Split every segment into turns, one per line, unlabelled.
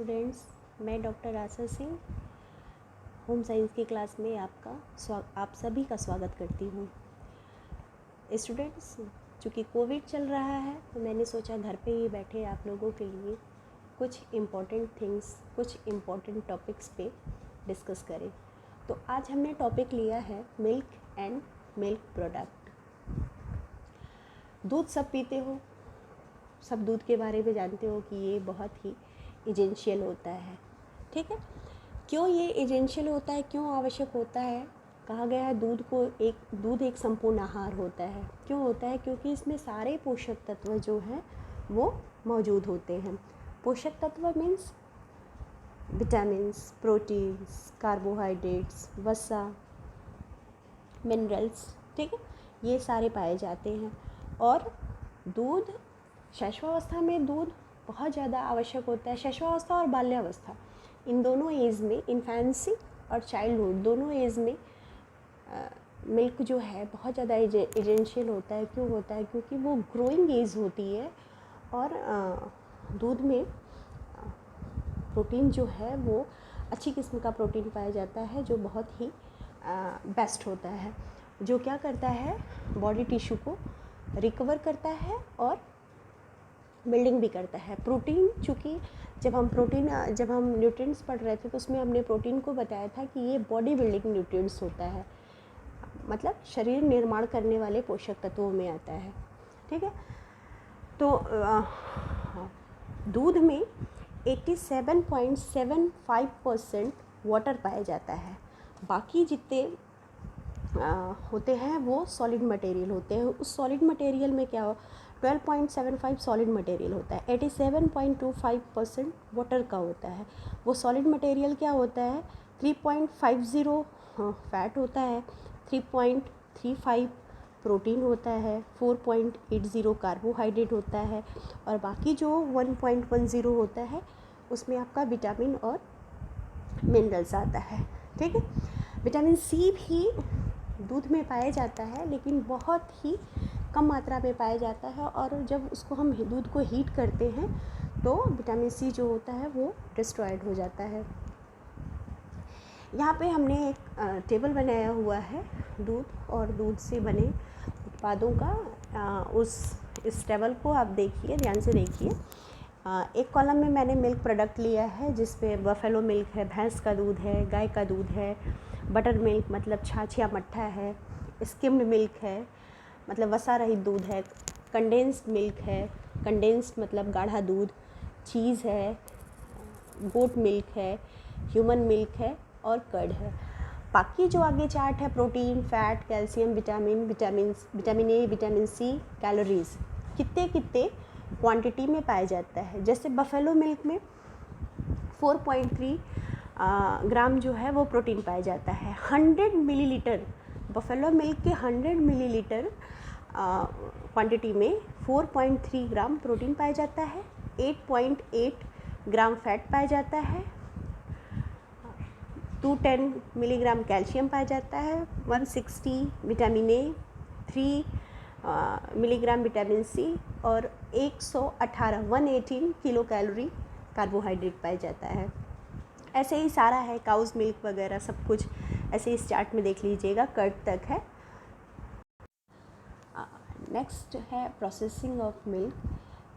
Students, मैं doctor आशा Singh home science की class में आप सभी का स्वागत करती हूँ। स्टूडेंट्स, चूँकि कोविड चल रहा है तो मैंने सोचा घर पे ही बैठे आप लोगों के लिए कुछ इम्पॉर्टेंट थिंग्स, कुछ इम्पॉर्टेंट टॉपिक्स पे डिस्कस करें। तो आज हमने टॉपिक लिया है मिल्क एंड मिल्क प्रोडक्ट। दूध सब पीते हो, सब दूध के बारे में जानते हो कि ये बहुत ही एसेंशियल होता है। ठीक है, क्यों ये एसेंशियल होता है, क्यों आवश्यक होता है? कहा गया है दूध एक संपूर्ण आहार होता है। क्यों होता है? क्योंकि इसमें सारे पोषक तत्व जो हैं वो मौजूद होते हैं। पोषक तत्व मीन्स विटामिन्स, प्रोटीन्स, कार्बोहाइड्रेट्स, वसा, मिनरल्स, ठीक है, ये सारे पाए जाते हैं। और दूध शैशवावस्था में दूध बहुत ज़्यादा आवश्यक होता है। शैशवावस्था और बाल्यावस्था, इन दोनों एज में, इन्फेंसी और चाइल्डहुड दोनों एज में मिल्क जो है बहुत ज़्यादा एसेंशियल होता है। क्यों होता है? क्योंकि वो ग्रोइंग एज होती है और दूध में प्रोटीन जो है वो अच्छी किस्म का प्रोटीन पाया जाता है जो बहुत ही बेस्ट होता है, जो क्या करता है, बॉडी टिश्यू को रिकवर करता है और बिल्डिंग भी करता है। प्रोटीन, चूँकि जब हम न्यूट्रिएंट्स पढ़ रहे थे तो उसमें हमने प्रोटीन को बताया था कि ये बॉडी बिल्डिंग न्यूट्रिएंट्स होता है, मतलब शरीर निर्माण करने वाले पोषक तत्वों में आता है। ठीक है, तो दूध में 87.75% वाटर पाया जाता है। बाकी जितने होते हैं वो सॉलिड मटेरियल होते हैं। उस सॉलिड मटेरियल में क्या हो, 12.75 सॉलिड मटेरियल होता है, 87.25% वाटर का होता है। वो सॉलिड मटेरियल क्या होता है, 3.50 फैट होता है, 3.35 प्रोटीन होता है, 4.80 कार्बोहाइड्रेट होता है और बाकी जो 1.10 होता है उसमें आपका विटामिन और मिनरल्स आता है। ठीक है, विटामिन सी भी दूध में पाया जाता है लेकिन बहुत ही कम मात्रा में पाया जाता है और जब उसको हम दूध को हीट करते हैं तो विटामिन सी जो होता है वो डिस्ट्रॉयड हो जाता है। यहाँ पे हमने एक टेबल बनाया हुआ है दूध और दूध से बने उत्पादों का। इस टेबल को आप देखिए, ध्यान से देखिए। एक कॉलम में मैंने मिल्क प्रोडक्ट लिया है जिसमें बफेलो मिल्क है, भैंस का दूध है, गाय का दूध है, बटर मिल्क मतलब छाछ या मट्ठा है, स्किम्ड मिल्क है मतलब वसा रहित दूध है, कंडेंस्ड मिल्क है, कंडेंस्ड मतलब गाढ़ा दूध, चीज़ है, गोट मिल्क है, ह्यूमन मिल्क है और कर्ड है। बाकी जो आगे चार्ट है, protein, fat, calcium, vitamin A, vitamin C, calories कितने क्वांटिटी में पाया जाता है। जैसे बफेलो मिल्क में 4.3 ग्राम जो है वो प्रोटीन पाया जाता है। 100 मिलीलीटर बफेलो मिल्क के 100 मिलीलीटर क्वांटिटी में 4.3 ग्राम प्रोटीन पाया जाता है, 8.8 ग्राम फैट पाया जाता है, 210 मिलीग्राम कैल्शियम पाया जाता है, 160 vitamin A, 3 milligram vitamin C और 118 किलो कैलोरी कार्बोहाइड्रेट पाया जाता है। ऐसे ही सारा है, काउज मिल्क वगैरह सब कुछ ऐसे इस चार्ट में देख लीजिएगा, कर्ड तक है। नेक्स्ट है प्रोसेसिंग ऑफ मिल्क।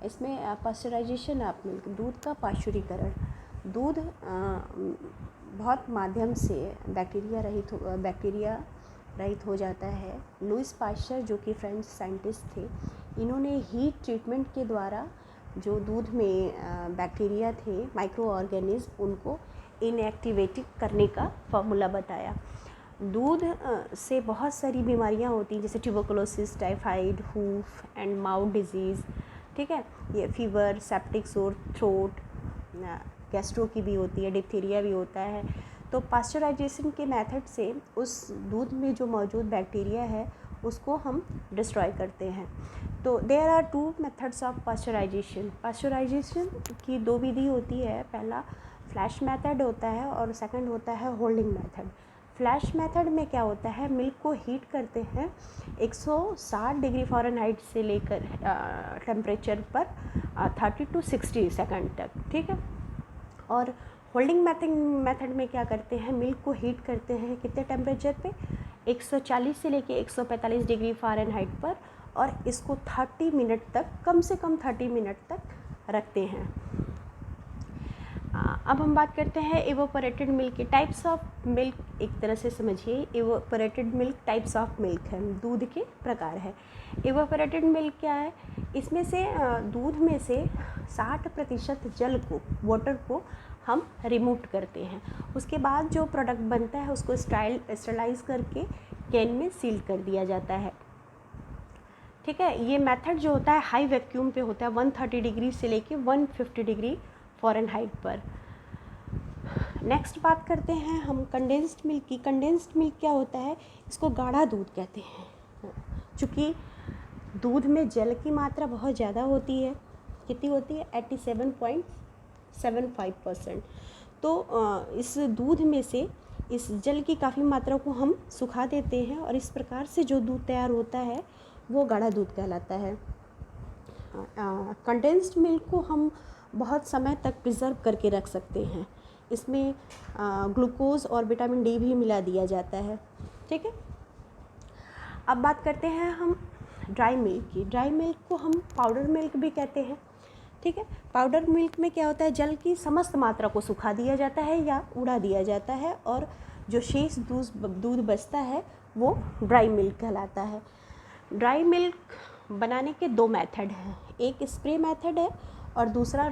इसमें पास्चराइजेशन ऑफ मिल्क, दूध का पाश्चुरीकरण। दूध बहुत माध्यम से बैक्टीरिया रहित हो जाता है। लुईस पाश्चर जो कि फ्रेंच साइंटिस्ट थे, इन्होंने हीट ट्रीटमेंट के द्वारा जो दूध में बैक्टीरिया थे, माइक्रो ऑर्गेनिज्म, उनको इनएक्टिवेट करने का फॉर्मूला बताया। दूध से बहुत सारी बीमारियां होती हैं जैसे tuberculosis, typhoid, hoof and mouth disease, ठीक है, ये fever, septic sore throat, gastro की भी होती है, डिप्थीरिया भी होता है। तो पास्चराइजेशन के मेथड से उस दूध में जो मौजूद बैक्टीरिया है उसको हम डिस्ट्रॉय करते हैं। तो there are 2 methods of pasteurisation. Pasteurisation की 2 विधि होती है, पहला फ्लैश मेथड होता है और सेकंड होता है होल्डिंग मेथड। फ्लैश मेथड में क्या होता है, मिल्क को हीट करते हैं 160 डिग्री फ़ारेनहाइट से लेकर टेम्परेचर पर 30 to 60 सेकंड तक, ठीक है। और होल्डिंग मेथड में क्या करते हैं, मिल्क को हीट करते हैं कितने टेम्परेचर पे, 140 से लेके 145 डिग्री फ़ारेनहाइट पर, और इसको 30 मिनट तक, कम से कम 30 मिनट तक रखते हैं। अब हम बात करते हैं एवोपरेटेड मिल्क के टाइप्स ऑफ मिल्क। एक तरह से समझिए, एवोपरेटेड मिल्क टाइप्स ऑफ मिल्क है, दूध के प्रकार है। एवोपरेटेड मिल्क क्या है, इसमें से दूध में से 60% जल को, वाटर को हम रिमूव करते हैं। उसके बाद जो प्रोडक्ट बनता है उसको स्टरलाइज करके कैन में सील कर दिया जाता है। ठीक है, ये मेथड जो होता है हाई वैक्यूम पे होता है, 130 डिग्री से लेके 150 डिग्री फ़ारेनहाइट पर। नेक्स्ट बात करते हैं हम कंडेंस्ड मिल्क की। कंडेंस्ड मिल्क क्या होता है, इसको गाढ़ा दूध कहते हैं। चूँकि दूध में जल की मात्रा बहुत ज़्यादा होती है, कितनी होती है, 87.75%। तो इस दूध में से इस जल की काफ़ी मात्रा को हम सुखा देते हैं, और इस प्रकार से जो दूध तैयार होता है वो गाढ़ा दूध कहलाता है। कंडेंस्ड मिल्क को हम बहुत समय तक प्रिजर्व करके रख सकते हैं। इसमें ग्लूकोज और विटामिन डी भी मिला दिया जाता है। ठीक है, अब बात करते हैं हम ड्राई मिल्क की। ड्राई मिल्क को हम पाउडर मिल्क भी कहते हैं। ठीक है, पाउडर मिल्क में क्या होता है, जल की समस्त मात्रा को सुखा दिया जाता है या उड़ा दिया जाता है, और जो शेष दूध बचता है वो ड्राई मिल्क कहलाता है। ड्राई मिल्क बनाने के 2 मेथड हैं, एक स्प्रे मेथड है और दूसरा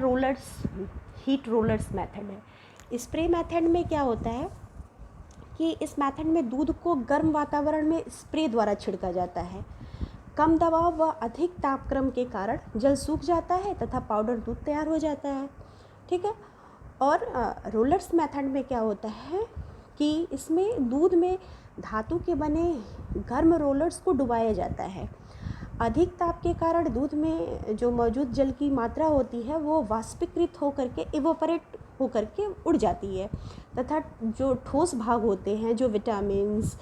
हीट रोलर्स मेथड है। स्प्रे मेथड में क्या होता है कि इस मेथड में दूध को गर्म वातावरण में स्प्रे द्वारा छिड़का जाता है। कम दबाव व अधिक तापक्रम के कारण जल सूख जाता है तथा पाउडर दूध तैयार हो जाता है। ठीक है, और रोलर्स मेथड में क्या होता है कि इसमें दूध में धातु के बने गर्म रोलर्स को डुबाया जाता है। अधिक ताप के कारण दूध में जो मौजूद जल की मात्रा होती है वो वाष्पीकृत होकर के इवोपरेट होकर के उड़ जाती है, तथा जो ठोस भाग होते हैं, जो विटामिन्स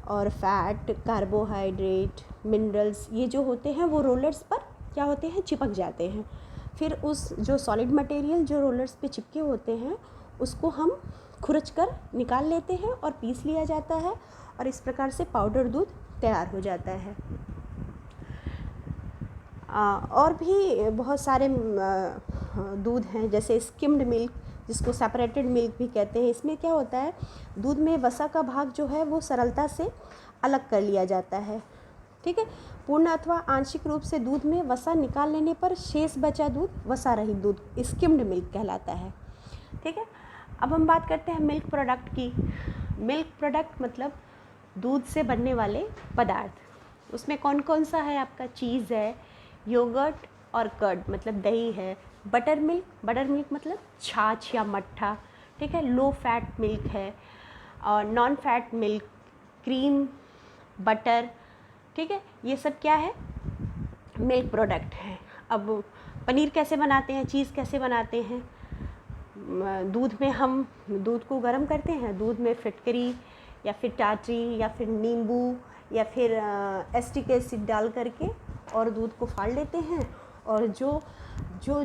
और फैट, कार्बोहाइड्रेट, मिनरल्स, ये जो होते हैं वो रोलर्स पर क्या होते हैं, चिपक जाते हैं। फिर उस जो सॉलिड मटेरियल जो रोलर्स पे चिपके होते हैं उसको हम खुरच कर निकाल लेते हैं और पीस लिया जाता है, और इस प्रकार से पाउडर दूध तैयार हो जाता है। और भी बहुत सारे दूध हैं, जैसे स्किम्ड मिल्क, जिसको सेपरेटेड मिल्क भी कहते हैं। इसमें क्या होता है, दूध में वसा का भाग जो है वो सरलता से अलग कर लिया जाता है। ठीक है, पूर्ण अथवा आंशिक रूप से दूध में वसा निकाल लेने पर शेष बचा दूध वसा रहित दूध स्किम्ड मिल्क कहलाता है। ठीक है, अब हम बात करते हैं मिल्क प्रोडक्ट की। मिल्क प्रोडक्ट मतलब दूध से बनने वाले पदार्थ। उसमें कौन कौन सा है, आपका चीज़ है, योगर्ट और कर्ड मतलब दही है, बटर मिल्क मतलब छाछ या मट्ठा। ठीक है, लो फैट मिल्क है, और non fat milk, cream, butter. ठीक है, ये सब क्या है, मिल्क प्रोडक्ट है। अब पनीर कैसे बनाते हैं, चीज़ कैसे बनाते हैं, दूध में हम दूध को गर्म करते हैं, दूध में फिटकरी या फिर टाटरी या फिर नींबू या फिर एस्टिक एसिड डाल करके और दूध को फाड़ लेते हैं, और जो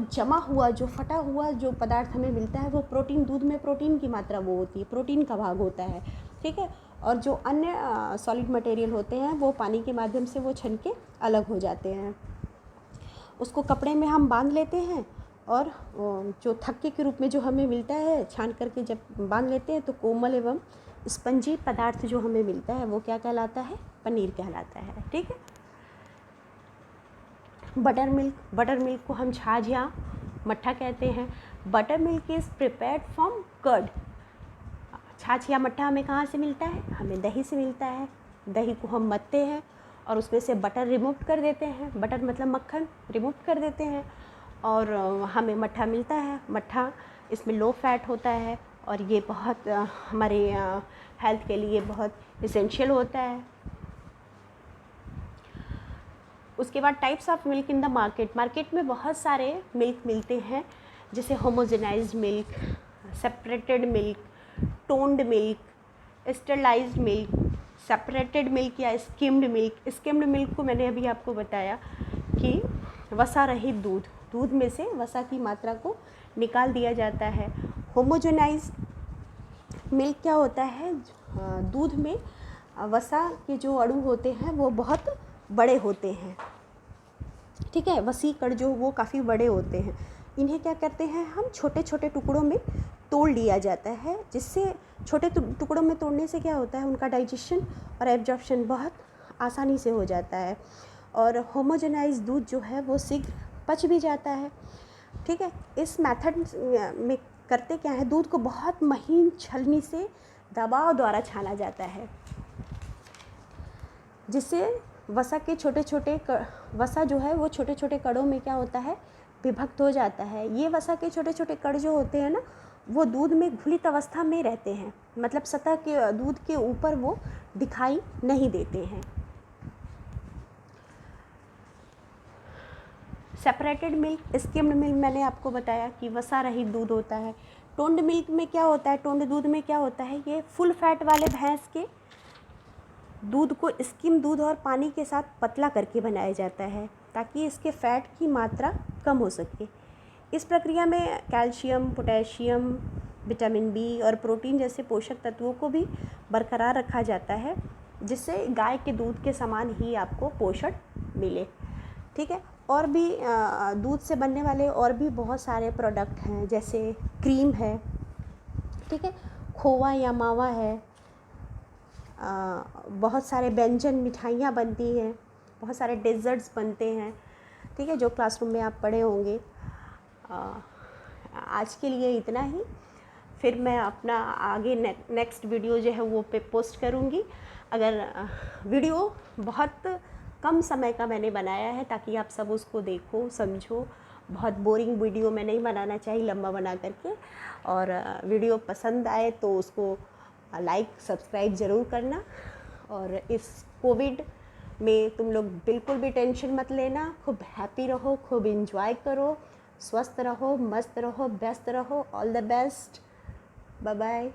जमा हुआ, जो फटा हुआ जो पदार्थ हमें मिलता है वो प्रोटीन, दूध में प्रोटीन की मात्रा वो होती है, प्रोटीन का भाग होता है। ठीक है, और जो अन्य सॉलिड मटेरियल होते हैं वो पानी के माध्यम से वो छन के अलग हो जाते हैं। उसको कपड़े में हम बांध लेते हैं, और जो थक्के के रूप में जो हमें मिलता है, छान करके जब बांध लेते हैं तो कोमल एवं स्पंजी पदार्थ जो हमें मिलता है वो क्या कहलाता है, पनीर कहलाता है। ठीक है, बटर मिल्क को हम छाछ या मट्ठा कहते हैं। Buttermilk is prepared from curd. छाछ या मट्ठा हमें कहाँ से मिलता है, हमें दही से मिलता है। दही को हम मथते हैं और उसमें से बटर रिमूव कर देते हैं, बटर मतलब मक्खन रिमूव कर देते हैं, और हमें मट्ठा मिलता है। मट्ठा इसमें लो फैट होता है, और ये बहुत हमारे हेल्थ के लिए बहुत इसेंशियल होता है। उसके बाद types of milk in the market में बहुत सारे मिल्क मिलते हैं, जैसे homogenised milk, separated milk, toned milk, sterilised milk, separated milk या स्किम्ड मिल्क। स्किम्ड मिल्क को मैंने अभी आपको बताया कि वसा रहित दूध में से वसा की मात्रा को निकाल दिया जाता है। होमोजेनाइज मिल्क क्या होता है, दूध में वसा के जो अणु होते हैं वो बहुत बड़े होते हैं, ठीक है, वसीकण जो वो काफ़ी बड़े होते हैं। इन्हें क्या करते हैं हम, छोटे छोटे टुकड़ों में तोड़ लिया जाता है, जिससे छोटे टुकड़ों में तोड़ने से क्या होता है, उनका डाइजेशन और एब्जॉर्प्शन बहुत आसानी से हो जाता है, और होमोजेनाइज दूध जो है वो शीघ्र पच भी जाता है, ठीक है। इस मेथड में करते क्या है, दूध को बहुत महीन छलनी से दबाव द्वारा छाना जाता है, जिससे वसा के छोटे छोटे वसा जो है वो छोटे छोटे कणों में क्या होता है, विभक्त हो जाता है। ये वसा के छोटे छोटे कण जो होते हैं ना, वो दूध में घुलित अवस्था में रहते हैं, मतलब सतह के दूध के ऊपर वो दिखाई नहीं देते हैं। सेपरेटेड मिल्क, स्किम्ड मिल्क मैंने आपको बताया कि वसा रहित दूध होता है। टोन्ड मिल्क में क्या होता है, टोन्ड दूध में क्या होता है, ये फुल फैट वाले भैंस के दूध को स्किम दूध और पानी के साथ पतला करके बनाया जाता है, ताकि इसके फैट की मात्रा कम हो सके। इस प्रक्रिया में कैल्शियम, पोटेशियम, विटामिन बी और प्रोटीन जैसे पोषक तत्वों को भी बरकरार रखा जाता है, जिससे गाय के दूध के समान ही आपको पोषण मिले, ठीक है। और भी दूध से बनने वाले और भी बहुत सारे प्रोडक्ट हैं, जैसे क्रीम है, ठीक है, खोवा या मावा है, बहुत सारे व्यंजन मिठाइयाँ बनती हैं, बहुत सारे डेजर्ट्स बनते हैं, ठीक है, जो क्लासरूम में आप पढ़े होंगे। आज के लिए इतना ही, फिर मैं अपना आगे नेक्स्ट वीडियो जो है वो पे पोस्ट करूँगी। अगर वीडियो बहुत कम समय का मैंने बनाया है ताकि आप सब उसको देखो समझो, बहुत बोरिंग वीडियो मैं नहीं बनाना चाहिए लंबा बना करके। और वीडियो पसंद आए तो उसको लाइक सब्सक्राइब ज़रूर करना। और इस कोविड में तुम लोग बिल्कुल भी टेंशन मत लेना, खूब हैप्पी रहो, खूब इंजॉय करो, स्वस्थ रहो, मस्त रहो, व्यस्त रहो। All the best, bye bye.